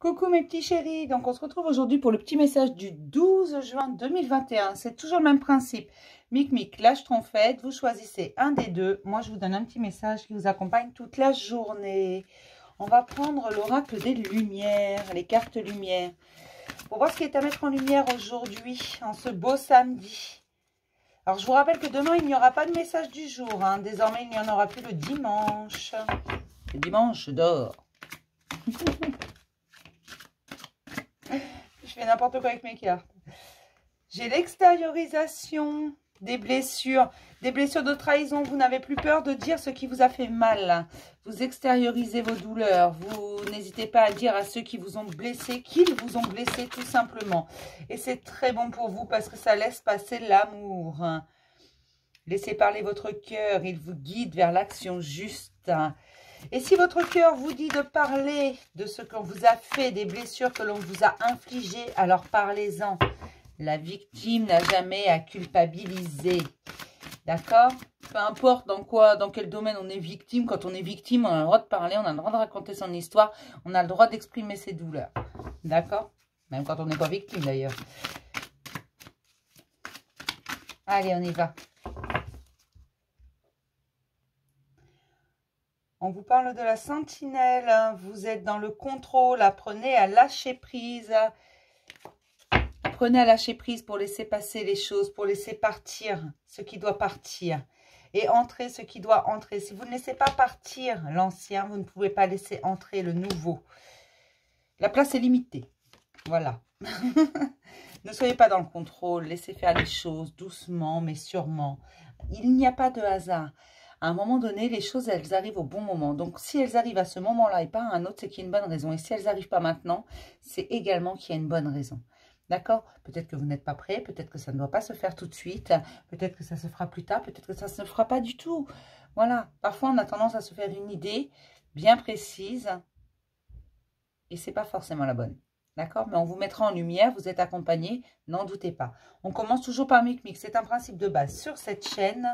Coucou mes petits chéris, donc on se retrouve aujourd'hui pour le petit message du 12 juin 2021. C'est toujours le même principe. Mic, lâche trompette, vous choisissez un des deux. Moi je vous donne un petit message qui vous accompagne toute la journée. On va prendre l'oracle des lumières, les cartes lumière. Pour voir ce qui est à mettre en lumière aujourd'hui, en ce beau samedi. Alors je vous rappelle que demain il n'y aura pas de message du jour. Hein. Désormais il n'y en aura plus le dimanche. Le dimanche d'or. Je fais n'importe quoi avec mes cartes. J'ai l'extériorisation des blessures de trahison. Vous n'avez plus peur de dire ce qui vous a fait mal. Vous extériorisez vos douleurs. Vous n'hésitez pas à dire à ceux qui vous ont blessé qu'ils vous ont blessé tout simplement. Et c'est très bon pour vous parce que ça laisse passer l'amour. Laissez parler votre cœur. Il vous guide vers l'action juste. Et si votre cœur vous dit de parler de ce qu'on vous a fait, des blessures que l'on vous a infligées, alors parlez-en. La victime n'a jamais à culpabiliser. D'accord? Peu importe dans quel domaine on est victime. Quand on est victime, on a le droit de parler, on a le droit de raconter son histoire, on a le droit d'exprimer ses douleurs. D'accord? Même quand on n'est pas victime d'ailleurs. Allez, on y va. On vous parle de la sentinelle, vous êtes dans le contrôle, apprenez à lâcher prise. Apprenez à lâcher prise pour laisser passer les choses, pour laisser partir ce qui doit partir. Et entrer ce qui doit entrer. Si vous ne laissez pas partir l'ancien, vous ne pouvez pas laisser entrer le nouveau. La place est limitée. Voilà. Ne soyez pas dans le contrôle, laissez faire les choses doucement mais sûrement. Il n'y a pas de hasard. À un moment donné, les choses, elles arrivent au bon moment. Donc, si elles arrivent à ce moment-là et pas à un autre, c'est qu'il y a une bonne raison. Et si elles n'arrivent pas maintenant, c'est également qu'il y a une bonne raison. D'accord? Peut-être que vous n'êtes pas prêt, peut-être que ça ne doit pas se faire tout de suite, peut-être que ça se fera plus tard, peut-être que ça ne se fera pas du tout. Voilà. Parfois, on a tendance à se faire une idée bien précise et ce n'est pas forcément la bonne. D'accord? Mais on vous mettra en lumière, vous êtes accompagné, n'en doutez pas. On commence toujours par Mic. C'est un principe de base sur cette chaîne.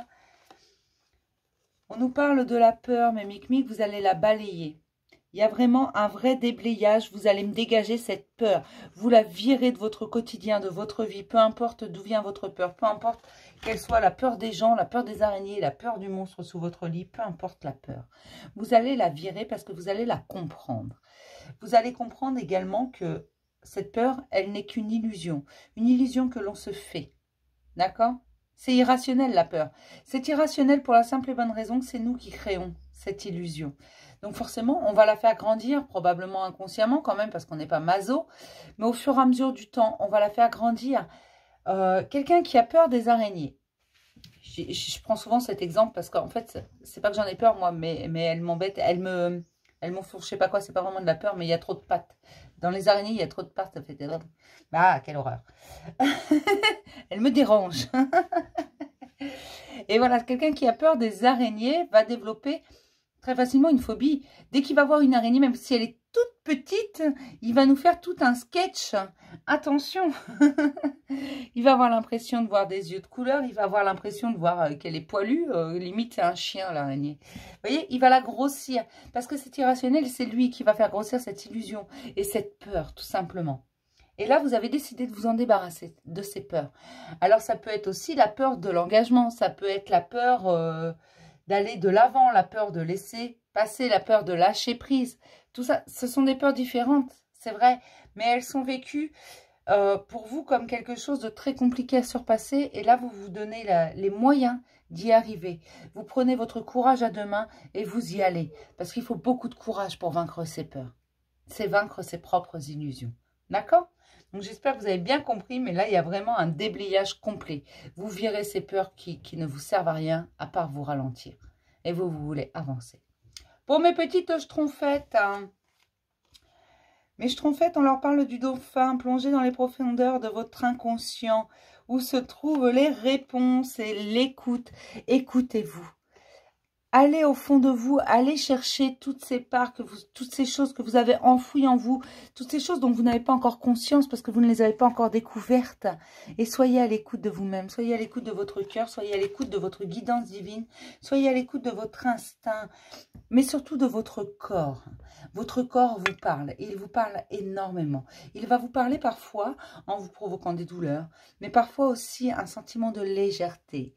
On nous parle de la peur, mais Mic, vous allez la balayer. Il y a vraiment un vrai déblayage. Vous allez me dégager cette peur. Vous la virez de votre quotidien, de votre vie. Peu importe d'où vient votre peur. Peu importe qu'elle soit la peur des gens, la peur des araignées, la peur du monstre sous votre lit. Peu importe la peur. Vous allez la virer parce que vous allez la comprendre. Vous allez comprendre également que cette peur, elle n'est qu'une illusion. Une illusion que l'on se fait. D'accord ? C'est irrationnel la peur. C'est irrationnel pour la simple et bonne raison que c'est nous qui créons cette illusion. Donc forcément, on va la faire grandir, probablement inconsciemment quand même, parce qu'on n'est pas maso. Mais au fur et à mesure du temps, on va la faire grandir. Quelqu'un qui a peur des araignées. Je prends souvent cet exemple parce qu'en fait, c'est pas que j'en ai peur moi, mais elles m'embêtent. Elles m'enfourchent, je sais pas quoi, c'est pas vraiment de la peur, mais il y a trop de pattes. Dans les araignées, il y a trop de pattes, ça fait... Ah, quelle horreur. Elle me dérange. Et voilà, quelqu'un qui a peur des araignées va développer très facilement une phobie. Dès qu'il va voir une araignée, même si elle est toute petite, il va nous faire tout un sketch. Attention. Il va avoir l'impression de voir des yeux de couleur, il va avoir l'impression de voir qu'elle est poilue, limite c'est un chien l'araignée. Vous voyez, il va la grossir, parce que c'est irrationnel, c'est lui qui va faire grossir cette illusion et cette peur, tout simplement. Et là, vous avez décidé de vous en débarrasser de ces peurs. Alors, ça peut être aussi la peur de l'engagement. Ça peut être la peur d'aller de l'avant, la peur de laisser passer, la peur de lâcher prise. Tout ça, ce sont des peurs différentes, c'est vrai. Mais elles sont vécues pour vous comme quelque chose de très compliqué à surpasser. Et là, vous vous donnez les moyens d'y arriver. Vous prenez votre courage à deux mains et vous y allez. Parce qu'il faut beaucoup de courage pour vaincre ces peurs. C'est vaincre ses propres illusions. D'accord ? Donc, j'espère que vous avez bien compris, mais là, il y a vraiment un déblayage complet. Vous virez ces peurs qui ne vous servent à rien, à part vous ralentir. Et vous voulez avancer. Pour mes petites schtroumpfettes, mes schtroumpfettes, on leur parle du dauphin plongé dans les profondeurs de votre inconscient, où se trouvent les réponses et l'écoute. Écoutez-vous. Allez au fond de vous, allez chercher toutes ces parts, toutes ces choses que vous avez enfouies en vous, toutes ces choses dont vous n'avez pas encore conscience parce que vous ne les avez pas encore découvertes. Et soyez à l'écoute de vous-même, soyez à l'écoute de votre cœur, soyez à l'écoute de votre guidance divine, soyez à l'écoute de votre instinct, mais surtout de votre corps. Votre corps vous parle, et il vous parle énormément. Il va vous parler parfois en vous provoquant des douleurs, mais parfois aussi un sentiment de légèreté.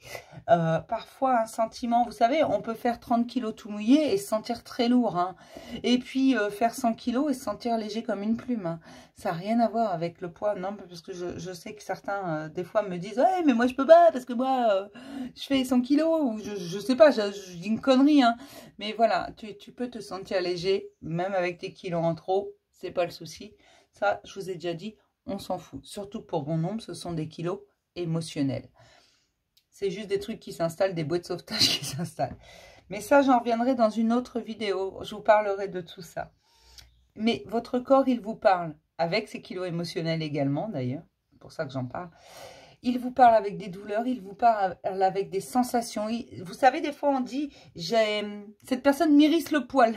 Parfois un sentiment, vous savez, on peut faire 30 kilos tout mouillé et se sentir très lourd. Hein. Et puis faire 100 kilos et se sentir léger comme une plume. Hein. Ça n'a rien à voir avec le poids. Non, parce que je sais que certains, des fois, me disent « Ouais, mais moi, je peux pas parce que moi, je fais 100 kilos. » Ou je sais pas, je dis une connerie. Hein. Mais voilà, tu peux te sentir léger, même avec tes kilos en trop. C'est pas le souci. Ça, je vous ai déjà dit, on s'en fout. Surtout pour bon nombre, ce sont des kilos émotionnels. C'est juste des trucs qui s'installent, des boîtes de sauvetage qui s'installent. Mais ça, j'en reviendrai dans une autre vidéo. Je vous parlerai de tout ça. Mais votre corps, il vous parle, avec ses kilos émotionnels également d'ailleurs. C'est pour ça que j'en parle. Il vous parle avec des douleurs, il vous parle avec des sensations. Vous savez, des fois on dit, cette personne m'irrisse le poil,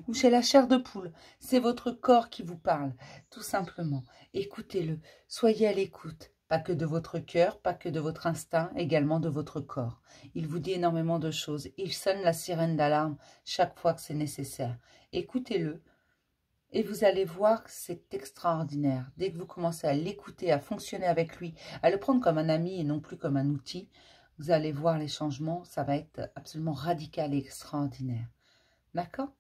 ou j'ai la chair de poule. C'est votre corps qui vous parle, tout simplement. Écoutez-le, soyez à l'écoute. Pas que de votre cœur, pas que de votre instinct, également de votre corps. Il vous dit énormément de choses. Il sonne la sirène d'alarme chaque fois que c'est nécessaire. Écoutez-le. Et vous allez voir que c'est extraordinaire. Dès que vous commencez à l'écouter, à fonctionner avec lui, à le prendre comme un ami et non plus comme un outil, vous allez voir les changements. Ça va être absolument radical et extraordinaire. D'accord?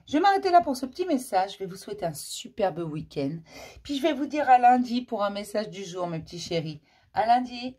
Je vais m'arrêter là pour ce petit message. Je vais vous souhaiter un superbe week-end. Puis je vais vous dire à lundi pour un message du jour, mes petits chéris. À lundi.